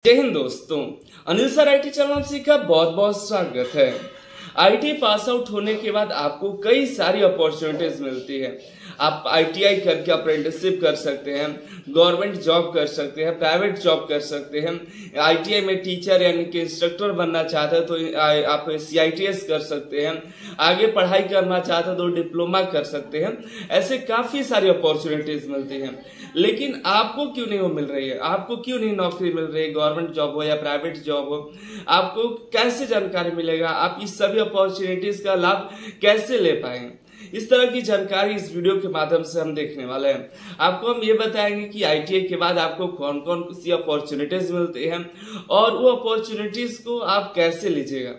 जय हिंद दोस्तों, Anil sir IT channel का बहुत बहुत स्वागत है। आईटी पास आउट होने के बाद आपको कई सारी अपॉर्चुनिटीज मिलती है। आप आईटीआई करके अप्रेंटिसशिप कर सकते हैं, गवर्नमेंट जॉब कर सकते हैं, प्राइवेट जॉब कर सकते हैं। आईटीआई में टीचर यानी कि इंस्ट्रक्टर बनना चाहते हैं तो आप सीआईटीएस कर सकते हैं। आगे पढ़ाई करना चाहते हैं तो डिप्लोमा कर सकते हैं। ऐसे काफी सारी अपॉर्चुनिटीज मिलती हैं, लेकिन आपको क्यों नहीं वो मिल रही है? आपको क्यों नहीं नौकरी मिल रही है? गवर्नमेंट जॉब हो या प्राइवेट जॉब हो, आपको कैसे जानकारी मिलेगा? आप इस सभी अपॉर्चुनिटीज का लाभ कैसे ले पाएंगे? इस तरह की जानकारी इस वीडियो के माध्यम से हम देखने वाले हैं। आपको हम ये बताएंगे कि आईटीआई के बाद आपको कौन कौन सी अपॉर्चुनिटीज मिलती हैं और वो अपॉर्चुनिटीज को आप कैसे लीजिएगा।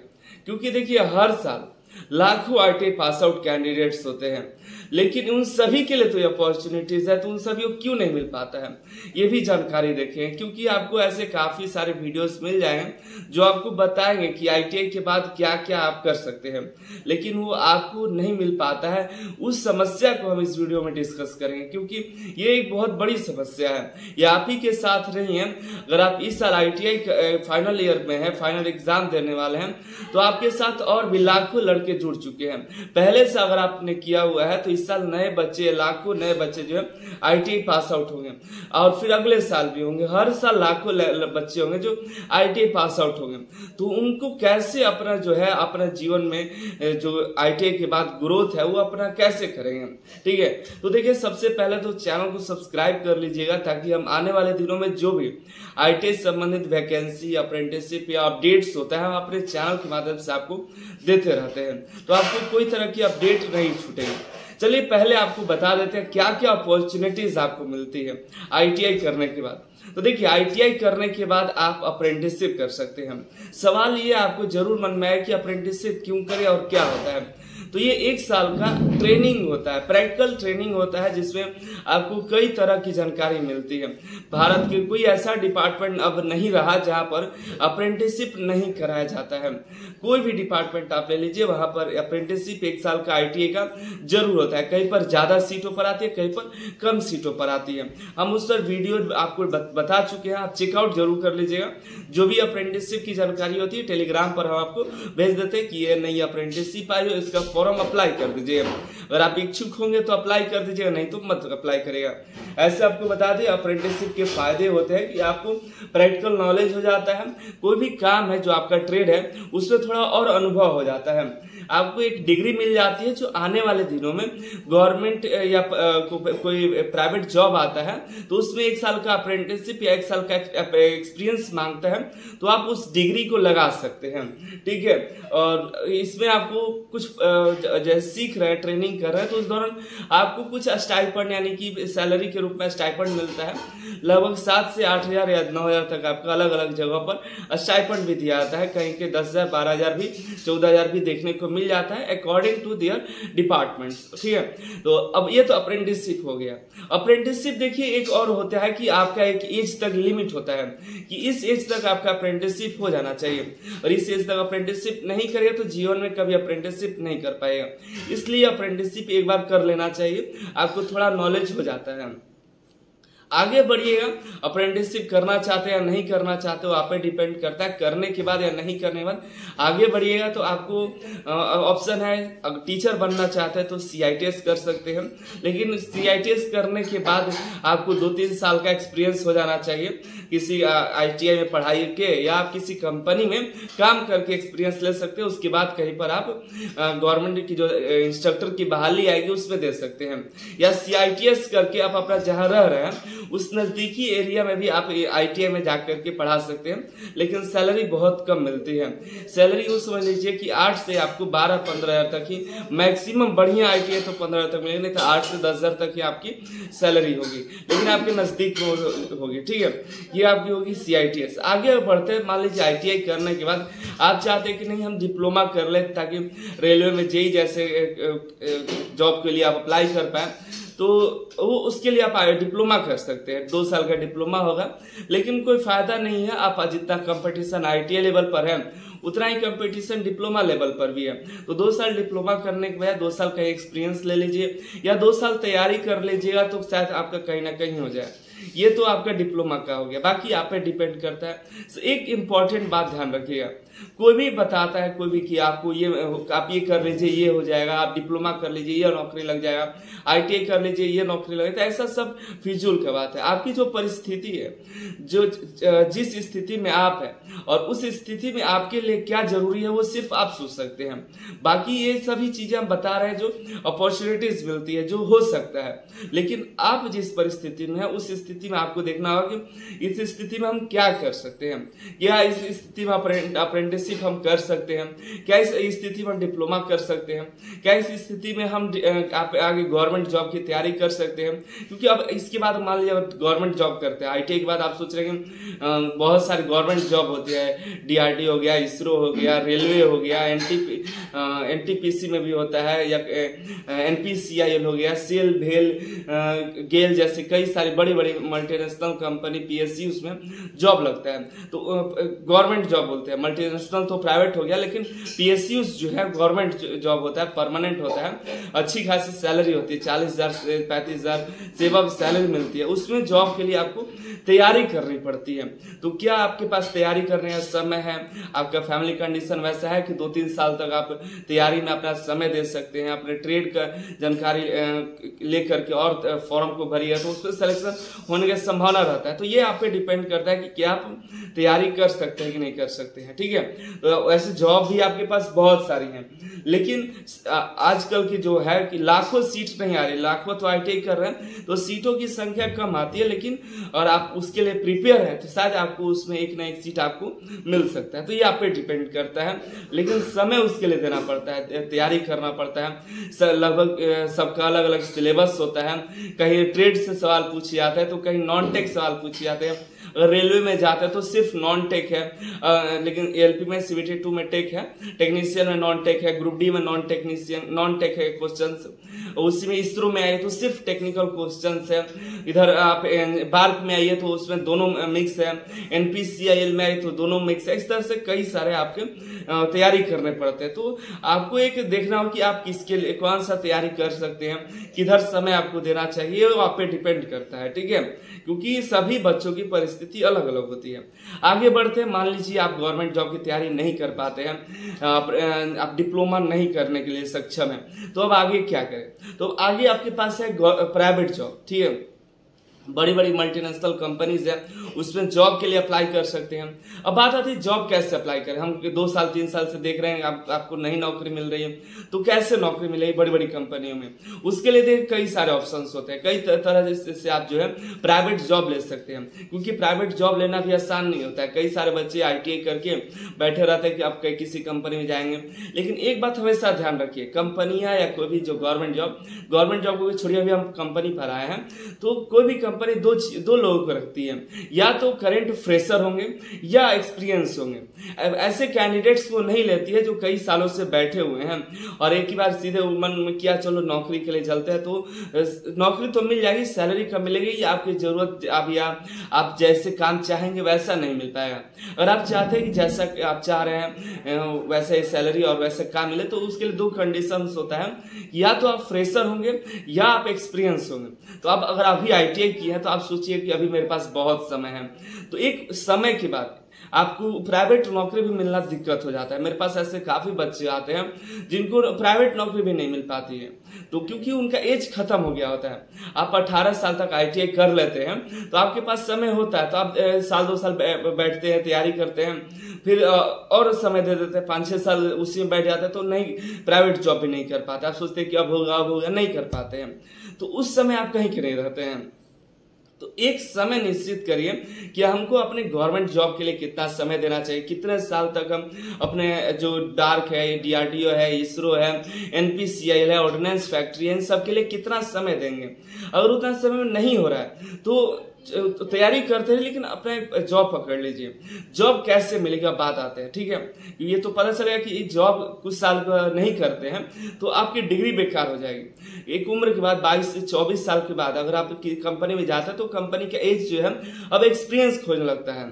क्योंकि देखिए, हर साल लाखों आईटीआई पास आउट कैंडिडेट्स होते हैं, लेकिन उन सभी के लिए तो ये अपॉर्चुनिटीज है, तो उन सभी को क्यों नहीं मिल पाता है, ये भी जानकारी देखें। क्योंकि आपको ऐसे काफी सारे वीडियोस मिल जाएंगे जो आपको बताएंगे कि आईटीआई के बाद क्या क्या आप कर सकते हैं, लेकिन वो आपको नहीं मिल पाता है। उस समस्या को हम इस वीडियो में डिस्कस करेंगे, क्योंकि ये एक बहुत बड़ी समस्या है। ये आप ही के साथ नहीं है। अगर आप इस साल आईटीआई फाइनल ईयर में है, फाइनल एग्जाम देने वाले हैं, तो आपके साथ और भी लाखों लड़के जुड़ चुके हैं। पहले से अगर आपने किया हुआ है तो इस साल नए बच्चे, लाखों नए बच्चे जो है आईटीआई पास आउट होंगे, और फिर अगले साल भी होंगे। हर साल लाखों बच्चे होंगे जो आईटीआई पास आउट होंगे। तो उनको कैसे अपना जो है अपना जीवन में जो आईटीआई के बाद ग्रोथ है वो अपना कैसे करेंगे, ठीक है? तो देखिए, सबसे पहले तो चैनल को सब्सक्राइब कर लीजिएगा, ताकि हम आने वाले दिनों में जो भी आईटीआई संबंधित वैकेंसी, अप्रेंटिसशिप या अपडेट्स होता है, हम अपने चैनल के माध्यम से आपको देते रहते हैं, तो आपको कोई तरह की अपडेट नहीं छूटेगी। चलिए, पहले आपको बता देते हैं क्या क्या अपॉर्चुनिटीज आपको मिलती है आईटीआई करने के बाद। तो देखिए, आईटीआई करने के बाद आप अप्रेंटिसशिप कर सकते हैं। सवाल ये आपको जरूर मन में आए कि अप्रेंटिसशिप क्यों करें और क्या होता है। तो ये 1 साल का ट्रेनिंग होता है, प्रैक्टिकल ट्रेनिंग होता है, जिसमें आपको कई तरह की जानकारी मिलती है। भारत के कोई ऐसा डिपार्टमेंट अब नहीं रहा जहां पर अप्रेंटिसशिप नहीं कराया जाता है। कोई भी डिपार्टमेंट आप ले लीजिए, वहां पर अप्रेंटिसशिप 1 साल का आईटीआई का जरूर होता है। कहीं पर ज्यादा सीटों पर आती है, कहीं पर कम सीटों पर आती है। हम उस पर वीडियो आपको बता चुके हैं, आप चेकआउट जरूर कर लीजिएगा। जो भी अप्रेंटिसशिप की जानकारी होती है टेलीग्राम पर हम आपको भेज देते हैं कि ये नई अप्रेंटिसशिप आई हो, इसका फॉर्म अप्लाई कर दीजिएगा। अगर आप इच्छुक होंगे तो अप्लाई कर दीजिएगा, नहीं तो मत अप्लाई करेगा। ऐसे आपको बता दें, अप्रेंटिसशिप के फायदे होते हैं कि आपको प्रैक्टिकल नॉलेज हो जाता है। कोई भी काम है जो आपका ट्रेड है, उसमें थोड़ा और अनुभव हो जाता है। आपको एक डिग्री मिल जाती है जो आने वाले दिनों में गवर्नमेंट या कोई प्राइवेट जॉब आता है तो उसमें 1 साल का अप्रेंटिसशिप या 1 साल का एक्सपीरियंस मांगता है, तो आप उस डिग्री को लगा सकते हैं, ठीक है? और इसमें आपको कुछ जैसे सीख रहे हैं, ट्रेनिंग कर रहे हैं, तो उस दौरान आपको कुछ स्टाइपेंड यानी कि सैलरी के रूप में स्टाइपेंड मिलता है। लगभग 7 से 8 हजार या 9 हजार तक आपका अलग अलग जगह पर स्टाइपेंड भी दिया जाता है। कहीं के 10,000, 12,000 भी, 14,000 भी देखने को मिल जाता है, अकॉर्डिंग टू देयर डिपार्टमेंट, ठीक है? तो अब ये तो अप्रेंटिसशिप हो गया। अप्रेंटिसशिप देखिए, एक और होता है कि आपका एक एज तक लिमिट होता है कि इस एज तक आपका अप्रेंटिसशिप हो जाना चाहिए, और इस एज तक अप्रेंटिसशिप नहीं करेगा तो जीवन में कभी अप्रेंटिसशिप नहीं कर पाएगा। इसलिए अप्रेंटिसशिप एक बार कर लेना चाहिए, आपको थोड़ा नॉलेज हो जाता है। आगे बढ़िएगा, अप्रेंटिसशिप करना चाहते हैं या नहीं करना चाहते हो, आप पे डिपेंड करता है, करने के बाद या नहीं करने के बाद। आगे बढ़िएगा तो आपको ऑप्शन है, अगर टीचर बनना चाहते हैं तो सीआईटीएस कर सकते हैं, लेकिन सीआईटीएस करने के बाद आपको 2-3 साल का एक्सपीरियंस हो जाना चाहिए किसी आईटीआई में पढ़ाई के, या आप किसी कंपनी में काम करके एक्सपीरियंस ले सकते हैं। उसके बाद कहीं पर आप गवर्नमेंट की जो इंस्ट्रक्टर की बहाली आएगी उसमें दे सकते हैं, या सीआईटीएस करके आप अपना जहां रह रहे हैं उस नजदीकी एरिया में भी आप आईटीआई में जाकर के पढ़ा सकते हैं, लेकिन सैलरी बहुत कम मिलती है। सैलरी यूँ समझ लीजिए कि 8 से आपको 12-15 हजार तक ही मैक्सिमम, बढ़िया आईटीआई तो 15 तक मिलेगी, नहीं तो 8 से 10 हजार तक ही आपकी सैलरी होगी, लेकिन आपके नजदीक होगी, ठीक है? ये आपकी होगी सीआईटीएस। आगे बढ़ते हैं, मान लीजिए आईटीआई करने के बाद आप चाहते हैं कि नहीं हम डिप्लोमा कर ले, ताकि रेलवे में जेई जैसे जॉब के लिए आप अप्लाई कर पाए, तो वो उसके लिए आप डिप्लोमा कर सकते हैं। 2 साल का डिप्लोमा होगा, लेकिन कोई फायदा नहीं है। आप जितना कंपटीशन आईटीआई लेवल पर है, उतना ही कंपटीशन डिप्लोमा लेवल पर भी है। तो 2 साल डिप्लोमा करने के बाद 2 साल का एक्सपीरियंस ले लीजिए, या 2 साल तैयारी कर लीजिएगा, तो शायद आपका कहीं ना कहीं हो जाए। ये तो आपका डिप्लोमा का हो गया, बाकी आप पे डिपेंड करता है। एक इम्पॉर्टेंट बात ध्यान रखिएगा, कोई भी बताता है कोई भी कि आपको ये आप ये कर लीजिए ये हो जाएगा, आप डिप्लोमा कर लीजिए ये नौकरी लग जाएगा, ITI कर लीजिए ये नौकरी लग जाएगा, ऐसा सब फिजूल का बात है। आपकी जो परिस्थिति है, जो जिस स्थिति में आप है और उस स्थिति में आपके लिए क्या जरूरी है वो सिर्फ आप सोच सकते हैं। बाकी ये सभी चीजें हम बता रहे हैं जो अपॉर्चुनिटीज मिलती है, जो हो सकता है, लेकिन आप जिस परिस्थिति में है उस स्थिति में आपको देखना होगा कि इस स्थिति में हम क्या कर सकते हैं। क्या इस स्थिति में अप्रेंटिसशिप हम कर सकते हैं, क्या इस स्थिति में हम डिप्लोमा कर सकते हैं, क्या इस स्थिति में हम आप आगे गवर्नमेंट जॉब की तैयारी कर सकते हैं। क्योंकि अब इसके बाद मान लीजिए गवर्नमेंट जॉब करते हैं, ITI के बाद आप सोच रहे हैं बहुत सारी गवर्नमेंट जॉब होती है, DRD हो गया, इसरो हो गया, रेलवे हो गया, NTPC में भी होता है, या NPCIL हो गया, सेल भेल गेल जैसे कई सारी बड़ी बड़ी मल्टीनेशनल कंपनी PSU उसमें जॉब लगता है, तो गवर्नमेंट जॉब बोलते हैं। मल्टीनेशनल तो प्राइवेट हो गया, लेकिन PSU जो है गवर्नमेंट जॉब होता है, परमानेंट होता है, अच्छी खासी सैलरी होती है, 40,000 से 35,000 से अब सैलरी मिलती है। उसमें जॉब के लिए आपको तैयारी करनी पड़ती है। तो क्या आपके पास तैयारी करने का समय है, आपका फैमिली कंडीशन वैसा है कि 2-3 साल तक आप तैयारी में अपना समय दे सकते हैं, अपने ट्रेड का जानकारी लेकर के और फॉर्म को भरिए तो उसमें सिलेक्शन होने की संभावना रहता है। तो ये आप पे डिपेंड करता है कि क्या आप तैयारी कर सकते हैं कि नहीं कर सकते हैं, ठीक है। तो ऐसे जॉब भी आपके पास बहुत सारी हैं, लेकिन आजकल की जो है कि लाखों सीट नहीं आ रही, लाखों तो ITI कर रहे हैं तो सीटों की संख्या कम आती है, लेकिन और आप उसके लिए प्रिपेयर हैं तो शायद आपको उसमें एक ना एक सीट आपको मिल सकता है। तो ये आप पे डिपेंड करता है, लेकिन समय उसके लिए देना पड़ता है, तैयारी करना पड़ता है। लगभग सबका अलग अलग सिलेबस होता है, कहीं ट्रेड से सवाल पूछे जाते हैं तो कहीं नॉन टेक सवाल पूछे जाते हैं। रेलवे में जाते हैं तो सिर्फ नॉन टेक है, लेकिन LP में CBT 2 में टेक है, टेक्नीशियन में नॉन टेक है, ग्रुप D में नॉन टेक है क्वेश्चंस, उसी में इसरो में आइए तो सिर्फ टेक्निकल क्वेश्चंस है। इधर आप बार्क में आइए तो उसमें दोनों मिक्स है, NPCIL में आइए तो दोनों मिक्स है। इस तरह से कई सारे आपके तैयारी करने पड़ते हैं। तो आपको एक देखना हो कि आप किसके लिए कौन सा तैयारी कर सकते हैं, किधर समय आपको देना चाहिए, वो आप पे डिपेंड करता है, ठीक है। क्योंकि सभी बच्चों की परिस्थिति अलग अलग होती है। आगे बढ़ते हैं, मान लीजिए आप गवर्नमेंट जॉब की तैयारी नहीं कर पाते हैं, आप डिप्लोमा नहीं करने के लिए सक्षम है, तो अब आगे क्या करें। तो आगे आपके पास है प्राइवेट जॉब, ठीक है। बड़ी बड़ी मल्टीनेशनल कंपनीज है, उसमें जॉब के लिए अप्लाई कर सकते हैं। अब बात आती है जॉब कैसे अप्लाई करें। हम 2 साल 3 साल से देख रहे हैं आपको नई नौकरी मिल रही है, तो कैसे नौकरी मिलेगी बड़ी बड़ी कंपनियों में। उसके लिए देखिए कई सारे ऑप्शंस होते हैं, कई तरह से आप जो है प्राइवेट जॉब ले सकते हैं, क्योंकि प्राइवेट जॉब लेना भी आसान नहीं होता है। कई सारे बच्चे ITI करके बैठे रहते हैं कि आप किसी कंपनी में जाएंगे, लेकिन एक बात हमेशा ध्यान रखिए, कंपनियां या कोई भी जो गवर्नमेंट जॉब को छोड़िए, अभी हम कंपनी पर आए हैं, तो कोई भी कंपनी दो लोगों को रखती है, या तो करंट फ्रेशर होंगे या एक्सपीरियंस होंगे। ऐसे कैंडिडेट्स को नहीं लेती है जो कई सालों से बैठे हुए हैं और एक ही बार सीधे मन में किया चलो नौकरी के लिए चलते हैं, तो नौकरी तो मिल जाएगी, सैलरी कम मिलेगी, या आपकी जरूरत आप जैसे काम चाहेंगे वैसा नहीं मिल पाएगा। अगर आप चाहते हैं कि जैसा आप चाह रहे हैं वैसा ही सैलरी और वैसा काम मिले, तो उसके लिए 2 कंडीशंस होता है, या तो आप फ्रेशर होंगे या आप एक्सपीरियंस होंगे। तो अब अगर अभी ITI किया है तो आप सोचिए कि अभी मेरे पास बहुत समय है, तो एक समय के बाद आपको प्राइवेट नौकरी भी मिलना दिक्कत हो जाता है। मेरे पास ऐसे काफी बच्चे आते हैं जिनको प्राइवेट नौकरी भी नहीं मिल पाती है, तो क्योंकि उनका एज खत्म हो गया होता है। आप 18 साल तक ITI कर लेते हैं तो आपके पास समय होता है, तो आप 1-2 साल बैठते हैं, तैयारी करते हैं, फिर और समय दे देते हैं, 5-6 साल उसी में बैठ जाते हैं, तो नहीं प्राइवेट जॉब भी नहीं कर पाते। आप सोचते हैं कि अब होगा, नहीं कर पाते हैं, तो उस समय आप कहीं के नहीं रहते हैं। तो एक समय निश्चित करिए कि हमको अपने गवर्नमेंट जॉब के लिए कितना समय देना चाहिए, कितने साल तक हम अपने जो डार्क है, DRDO है, इसरो है, NPCIL है, ऑर्डिनेंस फैक्ट्री है, इन सब के लिए कितना समय देंगे। अगर उतना समय नहीं हो रहा है तो तैयारी करते हैं, लेकिन अपने जॉब पकड़ लीजिए। जॉब कैसे मिलेगा बात आते हैं, ठीक है। ये तो पता चलेगा कि जॉब कुछ साल नहीं करते हैं तो आपकी डिग्री बेकार हो जाएगी। एक उम्र के बाद 22 से 24 साल के बाद अगर आप कंपनी में जाते हैं तो कंपनी का एज जो है अब एक्सपीरियंस खोजने लगता है।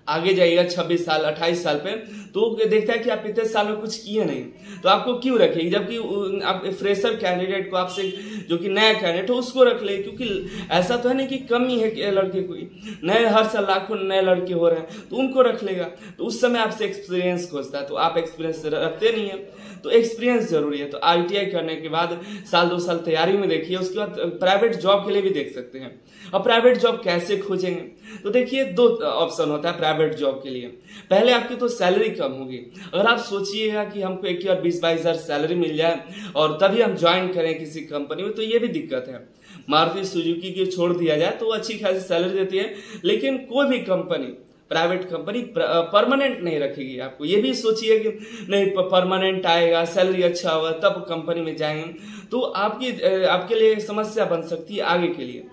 आगे जाइएगा 26 साल 28 साल पे, तो देखता है कि आप इतने साल में कुछ किए नहीं, तो आपको क्यों रखेगी, जबकि आप फ्रेशर कैंडिडेट को, आपसे जो कि नया कैंडिडेट हो उसको रख ले, क्योंकि ऐसा तो है नहीं कि कमी है कि लड़के कोई नए, हर साल लाखों नए लड़के हो रहे हैं, तो उनको रख लेगा। तो उस समय आपसे एक्सपीरियंस खोजता है, तो आप एक्सपीरियंस रखते नहीं है, तो एक्सपीरियंस जरूरी है। तो ITI करने के बाद साल 2 साल तैयारी में देखिए, उसके बाद प्राइवेट जॉब के लिए भी देख सकते हैं। अब प्राइवेट जॉब कैसे खोजेंगे, तो देखिए 2 ऑप्शन होता है प्राइवेट जॉब के लिए। पहले आपकी तो सैलरी कम होगी, अगर आप सोचिएगा कि हमको एक बार 20-22 हजार सैलरी मिल जाए और तभी हम ज्वाइन करें किसी कंपनी में, तो ये भी दिक्कत है। मारुति सुजुकी की छोड़ दिया जाए तो अच्छी खासी सैलरी देती है, लेकिन कोई भी कंपनी, प्राइवेट कंपनी परमानेंट नहीं रखेगी आपको। ये भी सोचिए कि नहीं परमानेंट आएगा, सैलरी अच्छा होगा तब कंपनी में जाएंगे, तो आपके लिए समस्या बन सकती है आगे के लिए।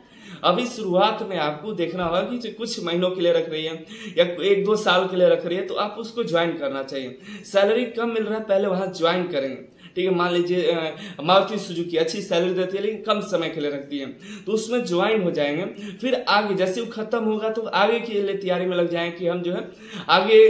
अभी शुरुआत में आपको देखना होगा कि कुछ महीनों के लिए रख रही है या 1-2 साल के लिए रख रही है, तो आप उसको ज्वाइन करना चाहिए। सैलरी कम मिल रहा है, पहले वहां ज्वाइन करेंगे, ठीक है। मान लीजिए मारुति सुजुकी अच्छी सैलरी देती है लेकिन कम समय के लिए रखती है, तो उसमें ज्वाइन हो जाएंगे। फिर आगे जैसे वो खत्म होगा तो आगे के लिए तैयारी में लग जाएंगे कि हम जो है आगे,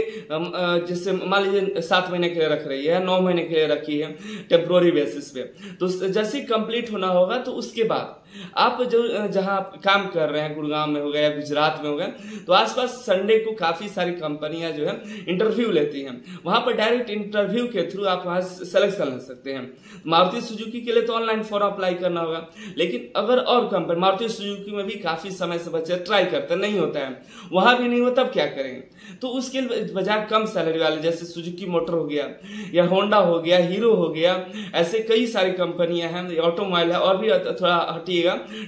जैसे मान लीजिए 7 महीने के लिए रख रही है, 9 महीने के लिए रखी है टेम्पोररी बेसिस पे, तो जैसे कंप्लीट होना होगा तो उसके बाद आप जो जहां आप काम कर रहे हैं, गुड़गांव में हो गया या गुजरात में हो गया, तो आसपास संडे को काफी सारी कंपनियां जो है इंटरव्यू लेती हैं, वहां पर डायरेक्ट इंटरव्यू के थ्रू आप वहां सिलेक्शन ले सकते हैं। मारुति सुजुकी के लिए तो ऑनलाइन फॉर्म अप्लाई करना होगा, लेकिन अगर और कंपनी, मारुति सुजुकी में भी काफी समय से बच्चे ट्राई करते नहीं होता है, वहां भी नहीं होता, तब क्या करेंगे, तो उसके बजाय कम सैलरी वाले जैसे सुजुकी मोटर हो गया या होंडा हो गया, हीरो हो गया, ऐसे कई सारी कंपनियां हैं, ऑटोमोबाइल है, और भी थोड़ा हटिएगा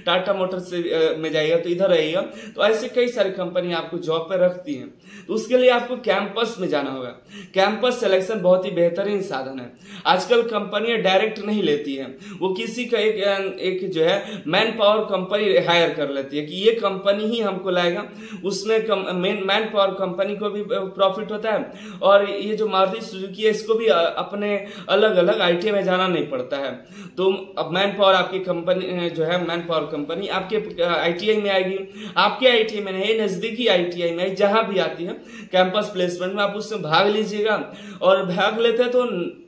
टाटा मोटर से में जाइएगा तो इधर आइएगा, तो ऐसे कई सारी कंपनी आपको जॉब पे रखती हैं। तो उसके लिए आपको कैंपस में जाना होगा। कैंपस सिलेक्शन बहुत ही बेहतरीन साधन है। आजकल कंपनियां डायरेक्ट नहीं लेती हैं, वो किसी का एक जो है मैन पावर कंपनी हायर कर लेती है कि ये कंपनी ही हमको लाएगा, उसमें मैन पावर कंपनी को भी प्रॉफिट होता है, और ये जो मारुति सुजुकी है इसको भी अपने अलग अलग ITI में जाना नहीं पड़ता है। तो अब मैन पावर आपकी कंपनी जो है, मैन पावर कंपनी आपके ITI में आएगी, आपके ITI में नहीं, नजदीकी ITI में जहां भी आती है कैंपस प्लेसमेंट में, आप उसमें भाग लीजिएगा, और भाग लेते हैं तो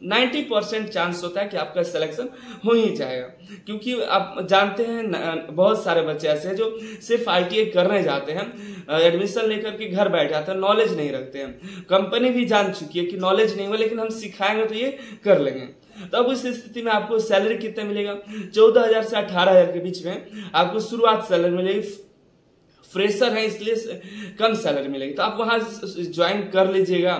90% चांस होता है कि आपका सिलेक्शन हो ही जाएगा। क्योंकि आप जानते हैं बहुत सारे बच्चे ऐसे हैं जो सिर्फ ITI करने जाते हैं, एडमिशन लेकर के घर बैठ जाते हैं, नॉलेज नहीं रखते हैं। कंपनी भी जान चुकी है कि नॉलेज नहीं हुआ, लेकिन हम सिखाएंगे तो ये कर लेंगे। तब उस स्थिति में आपको सैलरी कितना मिलेगा, 14,000 से 18,000 के बीच में आपको शुरुआत सैलरी मिलेगी। फ्रेशर है इसलिए कम सैलरी मिलेगी, तो आप वहां ज्वाइन कर लीजिएगा,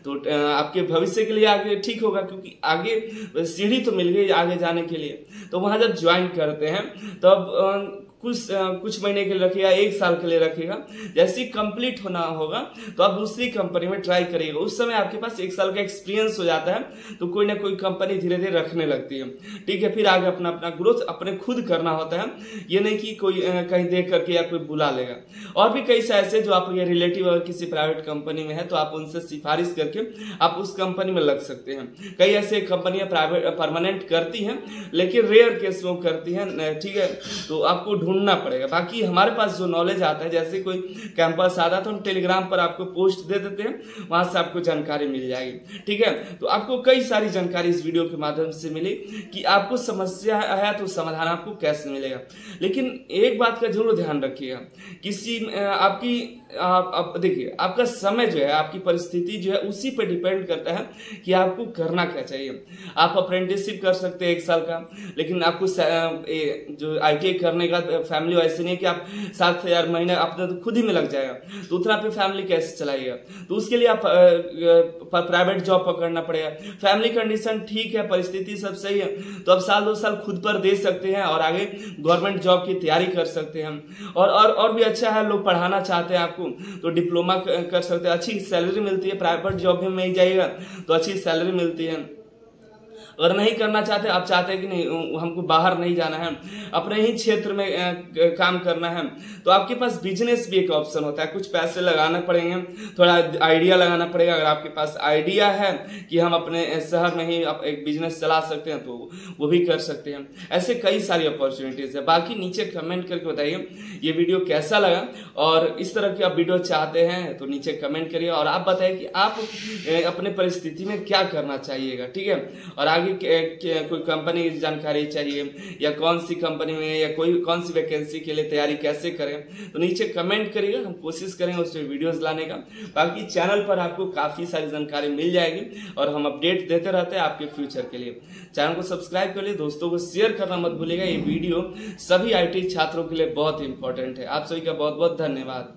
तो आपके भविष्य के लिए आगे ठीक होगा, क्योंकि आगे सीढ़ी तो मिल गई आगे जाने के लिए। तो वहां जब ज्वाइन करते हैं तब कुछ महीने के लिए रखिएगा, 1 साल के लिए रखिएगा। जैसे ही कंप्लीट होना होगा तो आप दूसरी कंपनी में ट्राई करिएगा। उस समय आपके पास 1 साल का एक्सपीरियंस हो जाता है, तो कोई ना कोई कंपनी धीरे धीरे रखने लगती है, ठीक है। फिर आगे अपना अपना ग्रोथ अपने खुद करना होता है, ये नहीं कि कोई कहीं देख करके या कोई बुला लेगा। और भी कई ऐसे जो आप ये रिलेटिव अगर किसी प्राइवेट कंपनी में है तो आप उनसे सिफारिश करके आप उस कंपनी में लग सकते हैं। कई ऐसे कंपनियां प्राइवेट परमानेंट करती हैं, लेकिन रेयर केस में करती हैं, ठीक है, तो आपको ढूंढना पड़ेगा। बाकी हमारे पास जो नॉलेज आता है, जैसे कोई कैंपस आता है तो हम टेलीग्राम पर आपको पोस्ट दे देते हैं, वहां से आपको जानकारी मिल जाएगी, ठीक है। तो आपको कई सारी जानकारी इस वीडियो के माध्यम से मिली कि आपको समस्या है तो समाधान आपको कैसे मिलेगा। लेकिन एक बात का जरूर ध्यान रखिएगा, किसी आपकी आप देखिए आपका समय जो है, आपकी परिस्थिति जो है उसी पे डिपेंड करता है कि आपको करना क्या चाहिए। आप अप्रेंटिसशिप कर सकते हैं 1 साल का, लेकिन आपको जो ITI करने का फैमिली ऐसे नहीं है कि आप 7,000 महीने अपने तो खुद ही में लग जाएगा, तो उतना पे फैमिली कैसे चलाइएगा। तो उसके लिए आप प्राइवेट जॉब पकड़ना पड़ेगा। फैमिली कंडीशन ठीक है, परिस्थिति सब सही है, तो आप 1-2 साल खुद पर दे सकते हैं और आगे गवर्नमेंट जॉब की तैयारी कर सकते हैं। और भी अच्छा है, लोग पढ़ाना चाहते हैं आपको तो डिप्लोमा कर सकते हैं, अच्छी सैलरी मिलती है। प्राइवेट जॉब में ही जाइएगा तो अच्छी सैलरी मिलती है। अगर नहीं करना चाहते, आप चाहते हैं कि नहीं हमको बाहर नहीं जाना है, अपने ही क्षेत्र में काम करना है, तो आपके पास बिजनेस भी एक ऑप्शन होता है। कुछ पैसे लगाना पड़ेंगे, थोड़ा आइडिया लगाना पड़ेगा। अगर आपके पास आइडिया है कि हम अपने शहर में ही एक बिजनेस चला सकते हैं तो वो भी कर सकते हैं। ऐसे कई सारी अपॉर्चुनिटीज है। बाकी नीचे कमेंट करके बताइए ये वीडियो कैसा लगा, और इस तरह की आप वीडियो चाहते हैं तो नीचे कमेंट करिए और आप बताइए कि आप अपने परिस्थिति में क्या करना चाहिएगा, ठीक है। और आगे कोई कंपनी की जानकारी चाहिए या कौन सी कंपनी में या कौन सी वैकेंसी के लिए तैयारी कैसे करें, तो नीचे कमेंट करिएगा, हम कोशिश करेंगे उस पर वीडियोस लाने का। बाकी चैनल पर आपको काफी सारी जानकारी मिल जाएगी और हम अपडेट देते रहते हैं आपके फ्यूचर के लिए। चैनल को सब्सक्राइब कर लिए, दोस्तों को शेयर करना मत भूलिएगा। ये वीडियो सभी IT छात्रों के लिए बहुत इंपॉर्टेंट है। आप सभी का बहुत बहुत धन्यवाद।